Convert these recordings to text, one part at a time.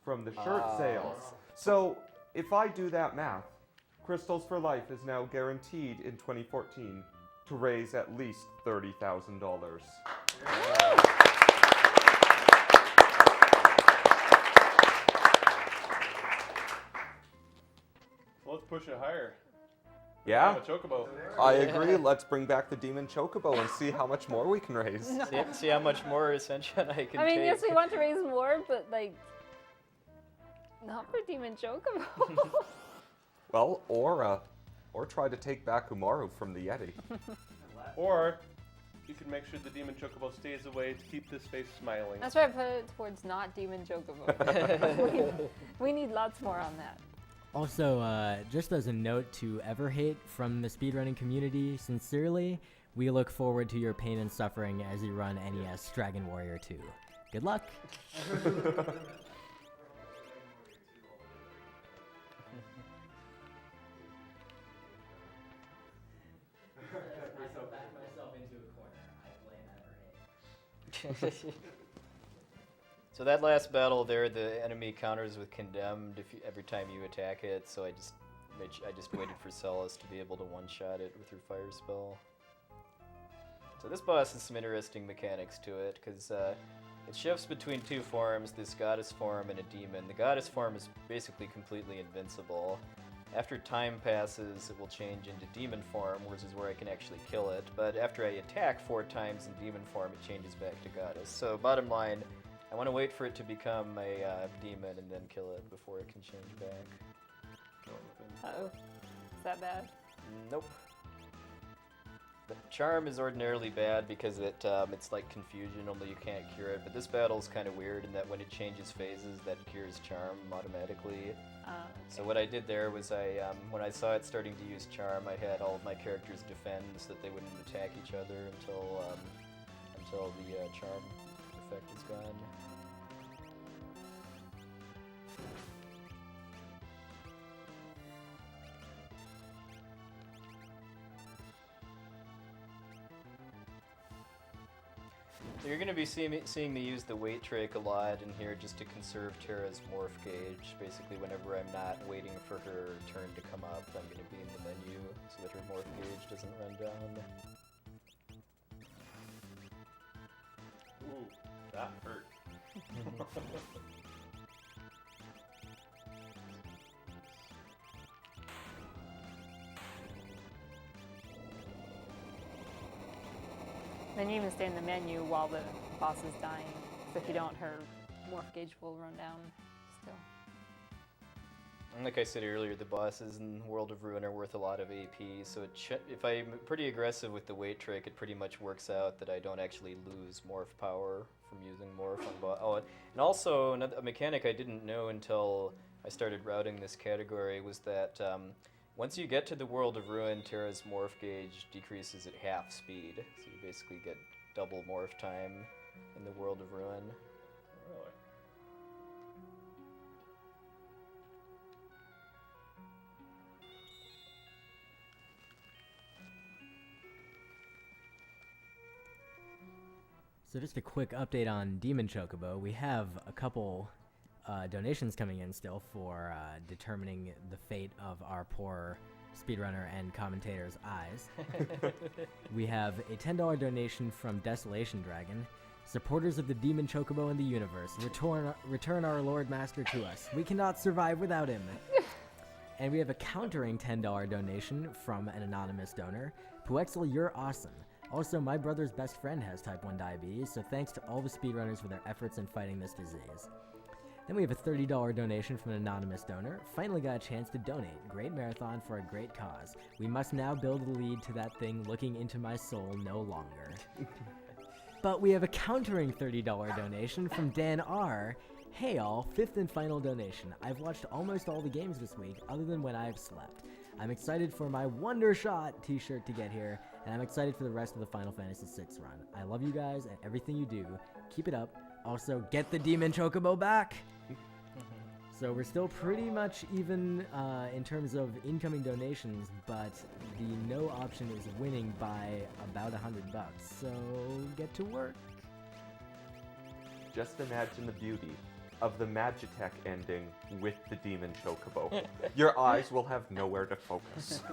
from the shirt sales. So if I do that math, Crystals for Life is now guaranteed in 2014 to raise at least $30,000. Let's push it higher. Yeah, A chocobo. I agree. Let's bring back the Demon Chocobo and see how much more we can raise. See how much more Ascension I can I mean, take. yes, we want to raise more, but like, not for Demon Chocobo. Well, or try to take back Umaru from the Yeti. Or you can make sure the demon chocobo stays away to keep this face smiling. That's why I put it towards not Demon Chocobo. we need lots more on that. Also, just as a note to Everhate from the speedrunning community, sincerely, we look forward to your pain and suffering as you run NES Dragon Warrior 2. Good luck! So that last battle there, the enemy counters with Condemned every time you attack it. So I just waited for Celis to be able to one-shot it with her fire spell. So this boss has some interesting mechanics to it, because it shifts between two forms, this goddess form and a demon. The goddess form is basically completely invincible. After time passes, it will change into demon form, which is where I can actually kill it. But after I attack 4 times in demon form, it changes back to goddess. So bottom line, I want to wait for it to become a demon and then kill it before it can change back. Uh-oh. Is that bad? Nope. The charm is ordinarily bad because it's like confusion, only you can't cure it. But this battle's kind of weird in that when it changes phases, that cures charm automatically. Okay. So what I did there was when I saw it starting to use charm, I had all of my characters defend so that they wouldn't attack each other until the charm effect is gone. So you're going to be seeing me use the wait trick a lot in here just to conserve Terra's morph gauge. Basically, whenever I'm not waiting for her turn to come up, I'm going to be in the menu so that her morph gauge doesn't run down. Ooh, that hurt. Then you even stay in the menu while the boss is dying. So if you don't, her morph gauge will run down still. And like I said earlier, the bosses in World of Ruin are worth a lot of AP, so if I'm pretty aggressive with the wait trick, it pretty much works out that I don't actually lose morph power from using morph on boss. Oh, and also a mechanic I didn't know until I started routing this category was that once you get to the World of Ruin, Terra's morph gauge decreases at half speed, so you basically get double morph time in the World of Ruin. Really? So just a quick update on Demon Chocobo. We have a couple donations coming in still for determining the fate of our poor speedrunner and commentator's eyes. We have a $10 donation from Desolation Dragon. Supporters of the Demon Chocobo in the universe, return our Lord Master to us. We cannot survive without him. And we have a countering $10 donation from an anonymous donor. Puexel, you're awesome. Also, my brother's best friend has type 1 diabetes, so thanks to all the speedrunners for their efforts in fighting this disease. Then we have a $30 donation from an anonymous donor. Finally got a chance to donate. Great marathon for a great cause. We must now build a lead to that thing looking into my soul no longer. But we have a countering $30 donation from Dan R. Hey all, 5th and final donation. I've watched almost all the games this week, other than when I've slept. I'm excited for my Wondershot t-shirt to get here, and I'm excited for the rest of the Final Fantasy VI run. I love you guys and everything you do. Keep it up. Also, get the Demon Chocobo back! So we're still pretty much even in terms of incoming donations, but the no option is winning by about $100. So get to work. Just imagine the beauty of the Magitech ending with the Demon Chocobo. Your eyes will have nowhere to focus.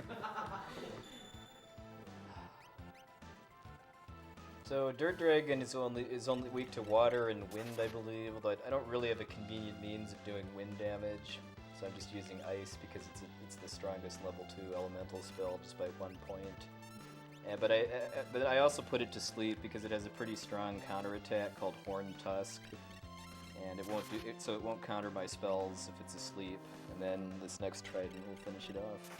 So Dirt Dragon is only weak to water and wind, I believe. Although I don't really have a convenient means of doing wind damage, so I'm just using ice because it's the strongest level 2 elemental spell just by 1 point. But I also put it to sleep because it has a pretty strong counterattack called Horned Tusk, and it won't counter my spells if it's asleep. And then this next trident will finish it off.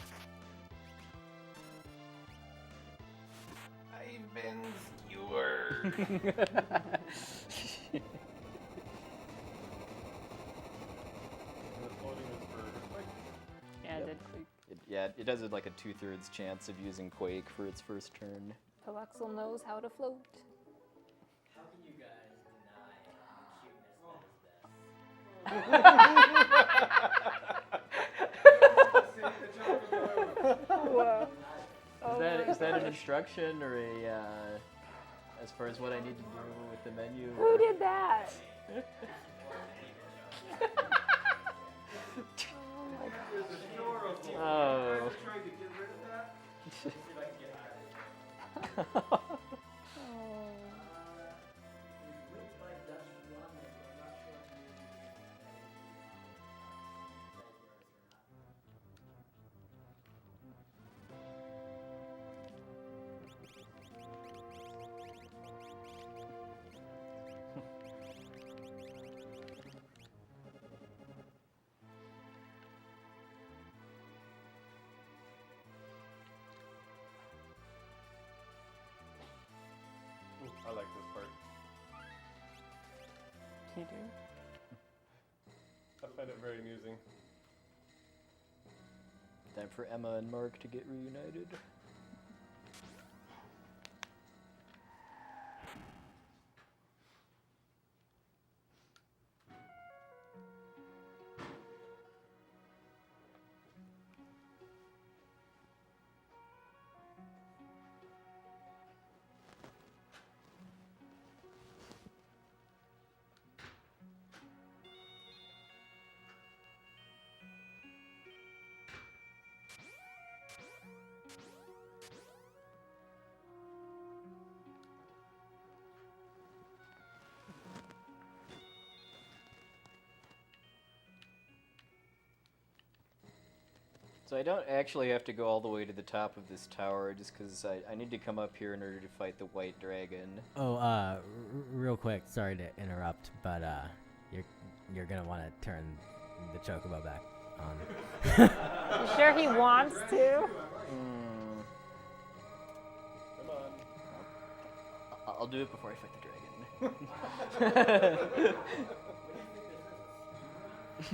I've been skewered. Yeah, it did quick. It does it like a 2/3 chance of using Quake for its first turn. Palaxel knows how to float. How can you guys deny the cuteness that is this? Whoa. Is that an instruction or a as far as what I need to do with the menu? Who did that? Oh. I like this part. You do? I find it very amusing. Time for Emma and Mark to get reunited. So I don't actually have to go all the way to the top of this tower just because I need to come up here in order to fight the white dragon. Oh, real quick, sorry to interrupt, but you're gonna want to turn the chocobo back on. You sure he wants to? Come on. I'll do it before I fight the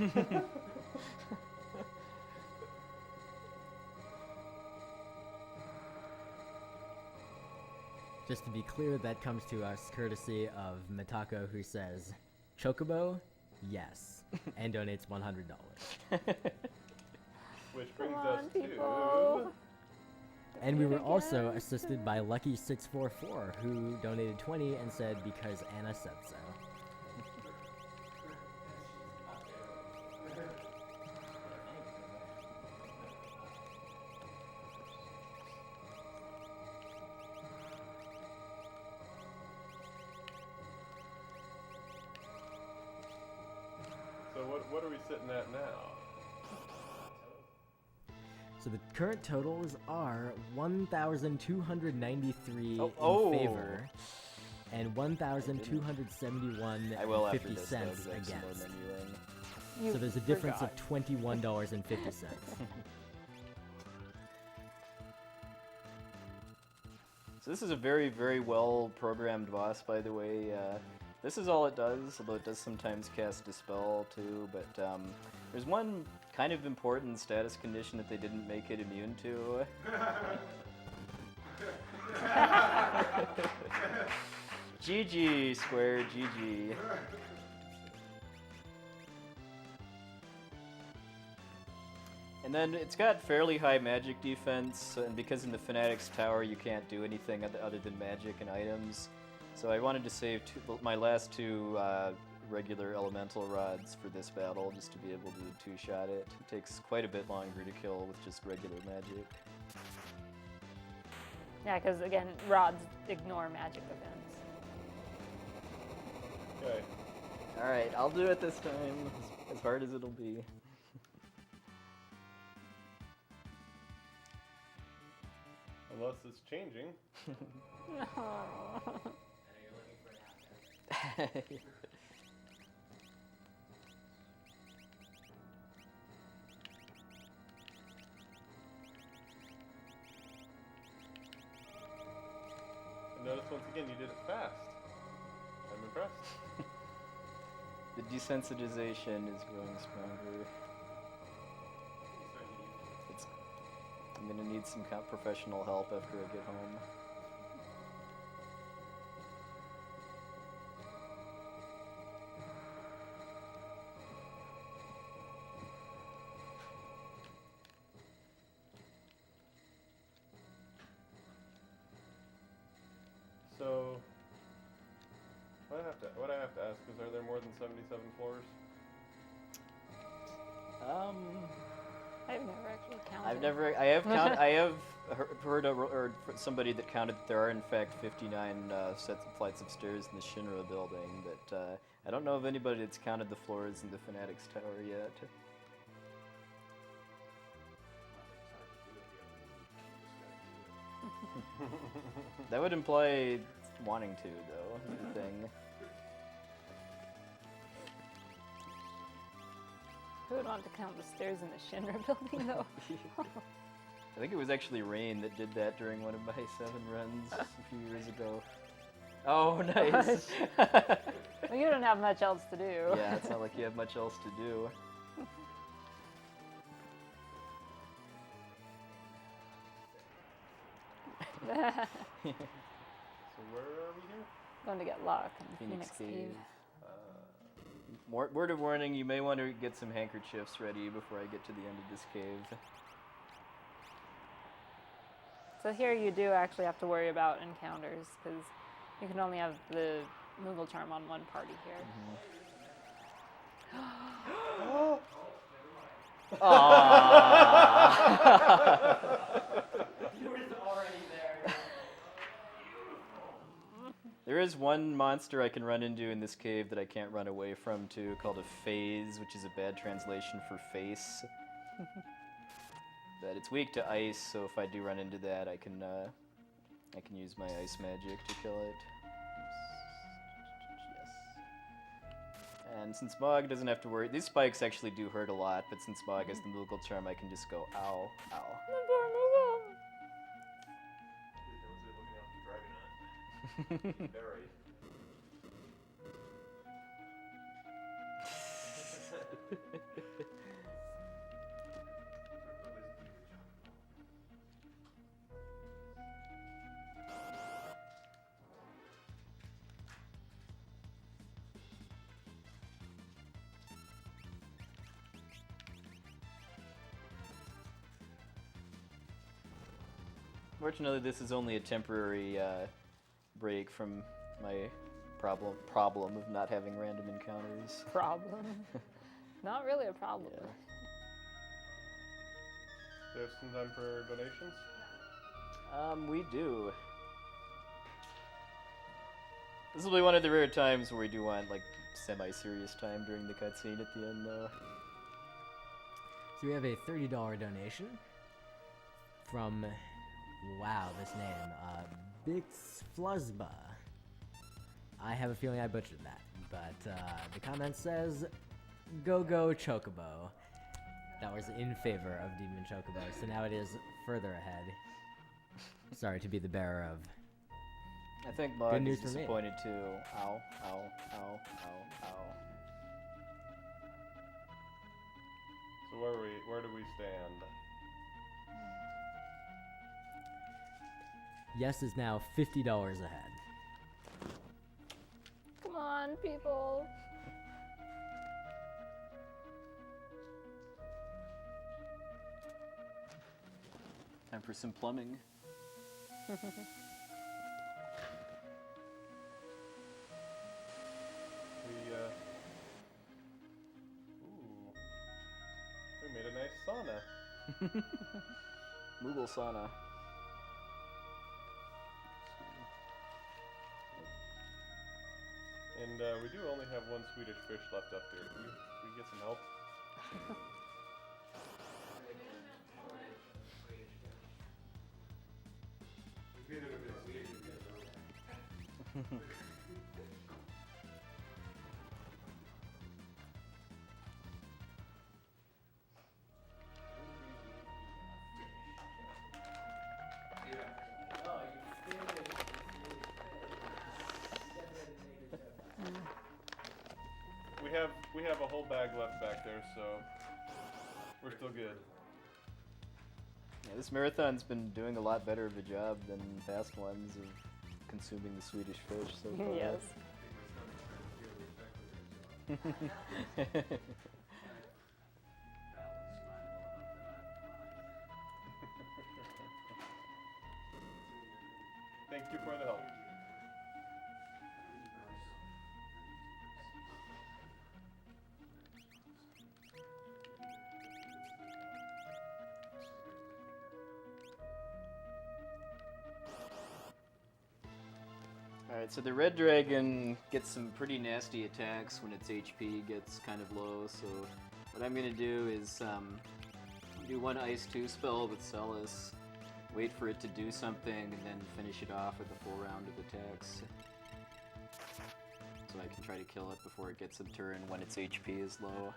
dragon. Just to be clear, that comes to us courtesy of Mitako, who says, "Chocobo, yes," and donates $100. Which brings Come us on, people. And we were also assisted by Lucky644, who donated 20 and said, "Because Anna said so." So what are we sitting at now? So the current totals are 1,293 Oh. in favor and 1,271 I will after 50 this, cents though, 'cause I have some more against. menuing. You So there's a difference forgot. of $21.50. So this is a very, very well programmed boss, by the way. This is all it does, although it does sometimes cast Dispel too, but there's one kind of important status condition that they didn't make it immune to. GG, Square, GG. And then it's got fairly high magic defense, and because in the Fanatic's Tower you can't do anything other than magic and items, so I wanted to save my last two regular elemental rods for this battle just to be able to two-shot it. It takes quite a bit longer to kill with just regular magic. Yeah, because again, rods ignore magic events. Okay. Alright, I'll do it this time, as hard as it'll be. Unless it's changing. And notice once again you did it fast. I'm impressed. The desensitization is growing stronger. I'm gonna need some professional help after I get home. So, what I have to ask is, are there more than 77 floors? I've never actually counted. I have heard or somebody that counted that there are in fact 59 flights of stairs in the Shinra building, but I don't know of anybody that's counted the floors in the Fanatics Tower yet. That would imply wanting to, though, the thing. Who would want to count the stairs in the Shinra building, though? I think it was actually Rain that did that during one of my 7 runs a few years ago. Oh, nice! Well, you don't have much else to do. Yeah, it's not like you have much else to do. So where are we here? Going to get Locke in Phoenix Phoenix Cave. Word of warning, you may want to get some handkerchiefs ready before I get to the end of this cave. So here you do actually have to worry about encounters, because you can only have the Moogle Charm on one party here. There is one monster I can run into in this cave that I can't run away from too, called a phase, which is a bad translation for face. But it's weak to ice, so if I do run into that, I can use my ice magic to kill it. Yes. And since Mog doesn't have to worry, these spikes actually do hurt a lot, but since Mog has the Moogle Charm, I can just go ow, ow. Fortunately, this is only a temporary break from my problem of not having random encounters. Problem? Not really a problem. Yeah. Do you have some time for donations? We do. This will be one of the rare times where we do want, like, semi-serious time during the cutscene at the end, though. So we have a $30 donation from, wow, this name, Bix Fluzba. I have a feeling I butchered that, but the comment says, "Go go Chocobo." That was in favor of Demon Chocobo, so now it is further ahead. Sorry to be the bearer of. I think Mog Good is news for me. disappointed too. Ow, ow, ow, ow, ow. So where do we stand? Yes is now $50 ahead. Come on, people. Time for some plumbing. made a nice sauna. Moogle sauna. And we do only have one Swedish fish left up here. Can we get some help? We have a whole bag left back there, so we're still good. Yeah, this marathon's been doing a lot better of a job than past ones of consuming the Swedish fish so far. Yes. Thank you for the help. Alright, so the red dragon gets some pretty nasty attacks when its HP gets kind of low, so what I'm gonna do is do one Ice 2 spell with Celis, wait for it to do something, and then finish it off with a full round of attacks. So I can try to kill it before it gets a turn when its HP is low.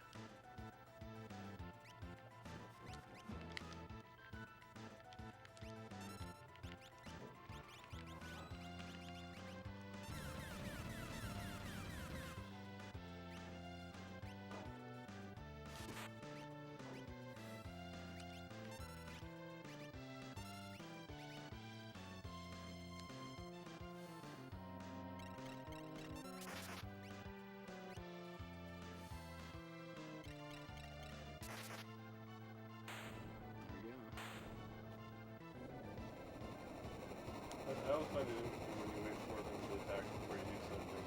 I always find it interesting when you wait for them to attack before you do something,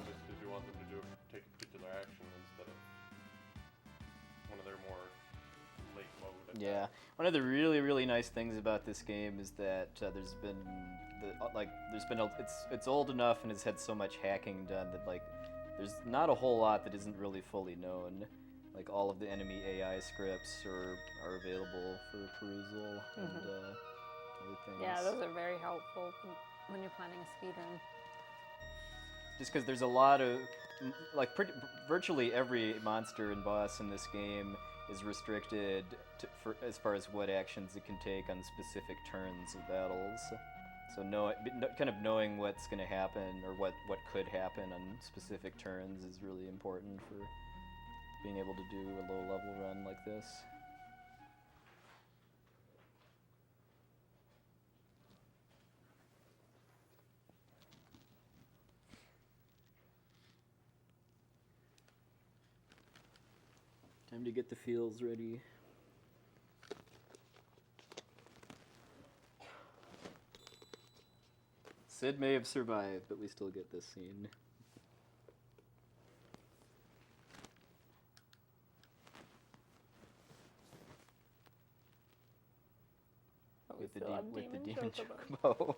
just because you want them to take a particular action instead of one of their more late mode attacks. Yeah, one of the really nice things about this game is that there's been it's old enough and has had so much hacking done that like there's not a whole lot that isn't really fully known. Like all of the enemy AI scripts are available for perusal and other things. Yeah, those are very helpful when you're planning a speedrun. Just because there's a lot of virtually every monster and boss in this game is restricted for as far as what actions it can take on specific turns of battles. So kind of knowing what's going to happen or what could happen on specific turns is really important for being able to do a low level run like this. Time to get the fields ready. Sid may have survived, but we still get this scene. But we With the still have demon Chocobo. chocobo.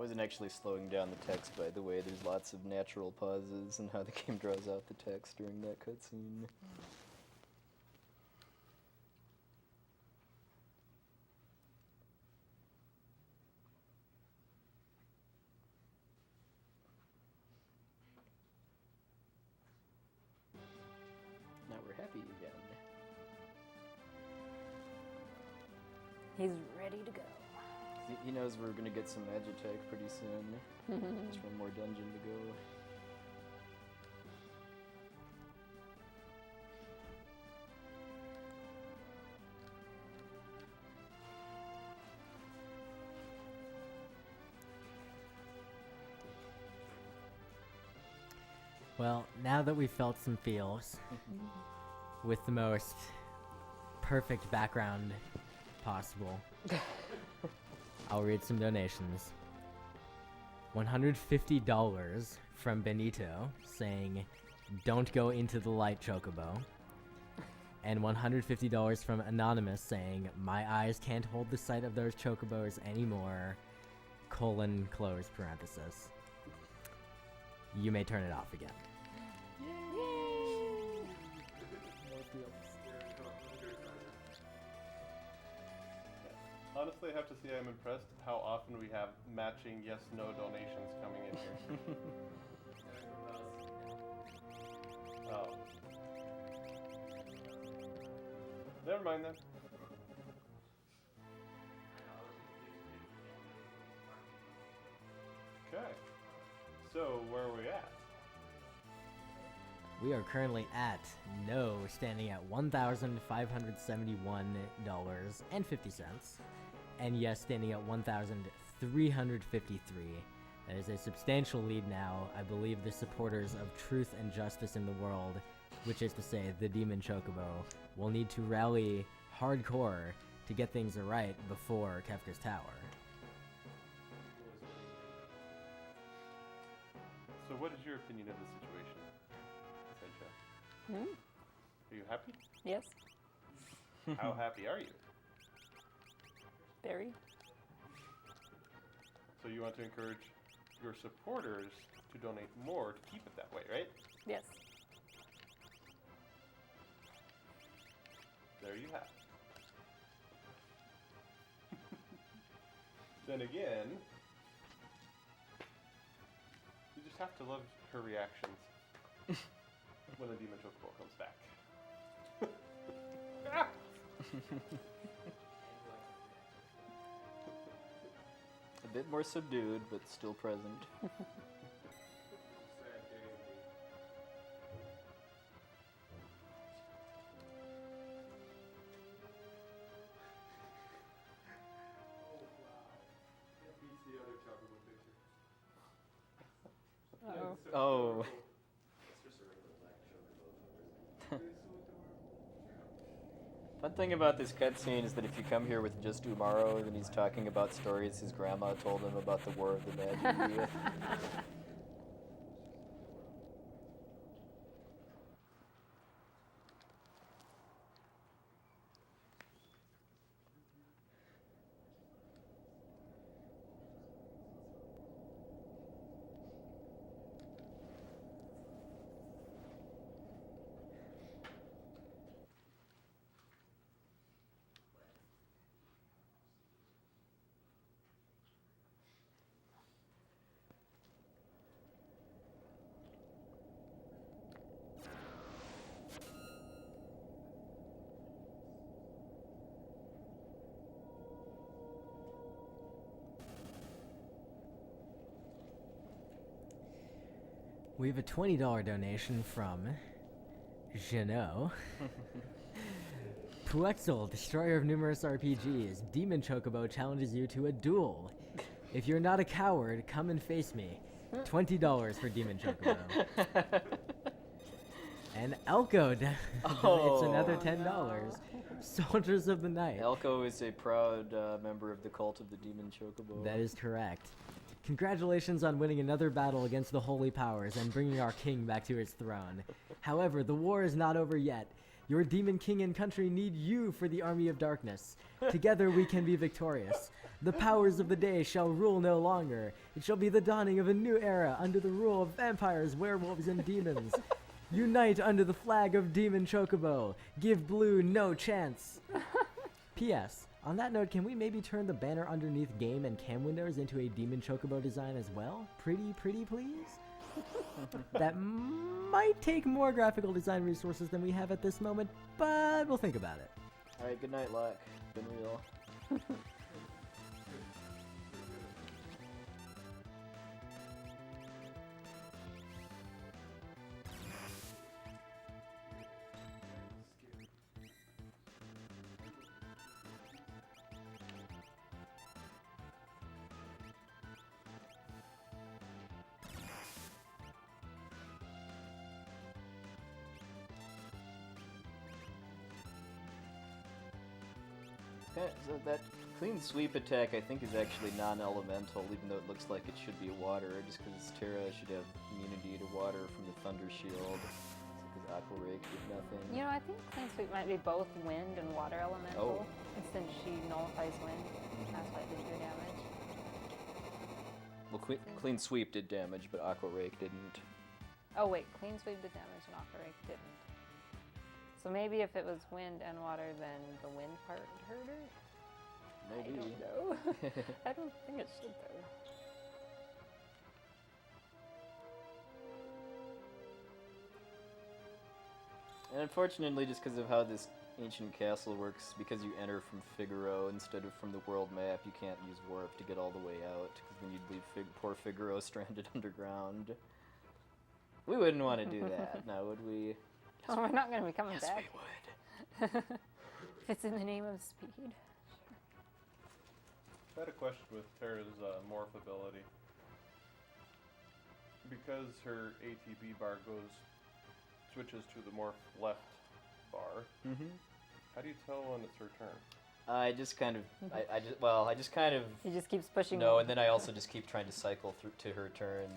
wasn't actually slowing down the text, by the way. There's lots of natural pauses and how the game draws out the text during that cutscene. Now we're happy again. He's ready to go. He knows we're gonna get some Magitech pretty soon. Just one more dungeon to go. Well, now that we've felt some feels with the most perfect background possible, I'll read some donations. $150 from Benito saying, "Don't go into the light, Chocobo." And $150 from Anonymous saying, "My eyes can't hold the sight of those Chocobos anymore, close parenthesis. You may turn it off again." Honestly, I have to say I'm impressed how often we have matching yes/no donations coming in here. Oh. Never mind then. Okay. So, where are we at? We are currently at no, standing at $1,571.50, and yes, standing at 1,353. That is a substantial lead now. I believe the supporters of truth and justice in the world, which is to say the Demon Chocobo, will need to rally hardcore to get things right before Kefka's Tower. So, what is your opinion of the situation, Sencha? Hmm? Are you happy? Yes. How happy are you? Very. So you want to encourage your supporters to donate more to keep it that way, right? Yes. There you have it. Then again, you just have to love her reactions when the Demon Chocobo comes back. Ah! A bit more subdued, but still present. Uh-oh. Oh. Fun thing about this cutscene is that if you come here with just Umaro, then he's talking about stories his grandma told him about the War of the Magi. We have a $20 donation from Jeannot. Puexel, destroyer of numerous RPGs, Demon Chocobo challenges you to a duel. If you're not a coward, come and face me. $20 for Demon Chocobo. And Elko donates another $10. Soldiers of the Night. Elko is a proud member of the cult of the Demon Chocobo. That is correct. Congratulations on winning another battle against the Holy Powers and bringing our king back to his throne. However, the war is not over yet. Your demon king and country need you for the army of darkness. Together we can be victorious. The powers of the day shall rule no longer. It shall be the dawning of a new era under the rule of vampires, werewolves, and demons. Unite under the flag of Demon Chocobo. Give blue no chance. P.S. On that note, can we maybe turn the banner underneath game and cam windows into a Demon Chocobo design as well? Pretty, please? That might take more graphical design resources than we have at this moment, but we'll think about it. Alright, good night, Locke. Been real. Okay, so that clean sweep attack I think is actually non-elemental, even though it looks like it should be water, just because Terra should have immunity to water from the Thunder Shield. Because Aqua Rake did nothing. You know, I think Clean Sweep might be both wind and water elemental. And since she nullifies wind, that's why it didn't do damage. Well, clean sweep did damage, but Aqua Rake didn't. Oh wait, Clean Sweep did damage and Aqua Rake didn't. So maybe if it was wind and water, then the wind part hurt her? Maybe. I don't know. I don't think it should though. And unfortunately, just because of how this ancient castle works, because you enter from Figaro instead of from the world map, you can't use warp to get all the way out, because then you'd leave poor Figaro stranded underground. We wouldn't want to do that, now would we? Oh, we're not going to be coming Yes, back. we would. If it's in the name of speed. I had a question with Terra's morph ability. Because her ATB bar switches to the morph left bar, how do you tell when it's her turn? I just kind of, I just kind of, He just keeps pushing. no, and then I also just keep trying to cycle through to her turn,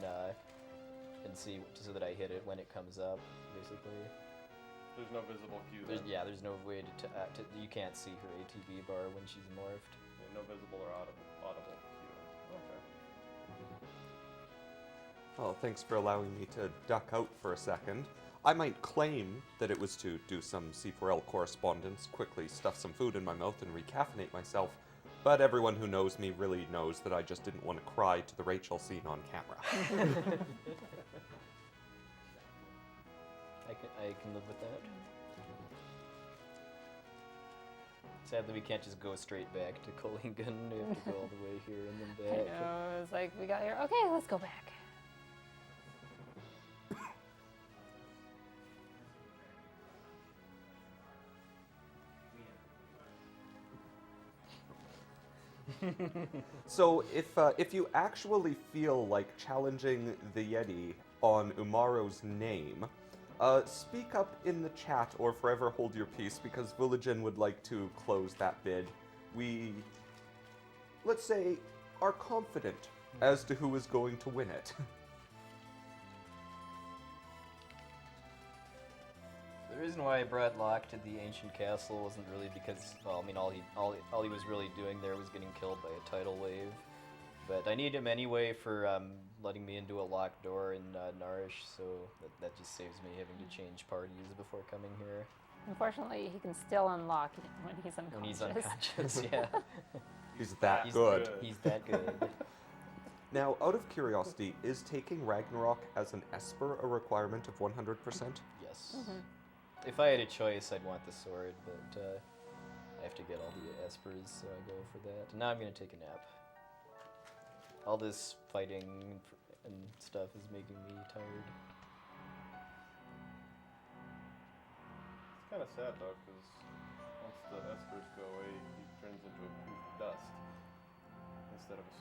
and see, so that I hit it when it comes up, basically. There's no visible cue There's, then? yeah, there's no way to you can't see her ATB bar when she's morphed. Yeah, no visible or audible cue. Okay. Well, thanks for allowing me to duck out for a second. I might claim that it was to do some C4L correspondence, quickly stuff some food in my mouth and recaffeinate myself, but everyone who knows me really knows that I just didn't want to cry to the Rachel scene on camera. I can live with that. Sadly, we can't just go straight back to Kolingen. We have to go all the way here and then I back. know, it's like, we got here. Okay, let's go back. So if you actually feel like challenging the Yeti on Umaro's name, speak up in the chat or forever hold your peace, because Villagin would like to close that bid. We, let's say, are confident as to who is going to win it. The reason why I brought Locke to the ancient castle wasn't really because, well, I mean, all he was really doing there was getting killed by a tidal wave. But I need him anyway for letting me into a locked door in Narish, so that just saves me having to change parties before coming here. Unfortunately, he can still unlock when he's unconscious. When he's unconscious, yeah. He's that He's good. He's that good. Now, out of curiosity, is taking Ragnarok as an Esper a requirement of 100%? Yes. If I had a choice, I'd want the sword, but I have to get all the espers, so I go for that. And now I'm gonna take a nap. All this fighting and stuff is making me tired. It's kind of sad though, because once the espers go away, he turns into a poof of dust instead of a sword.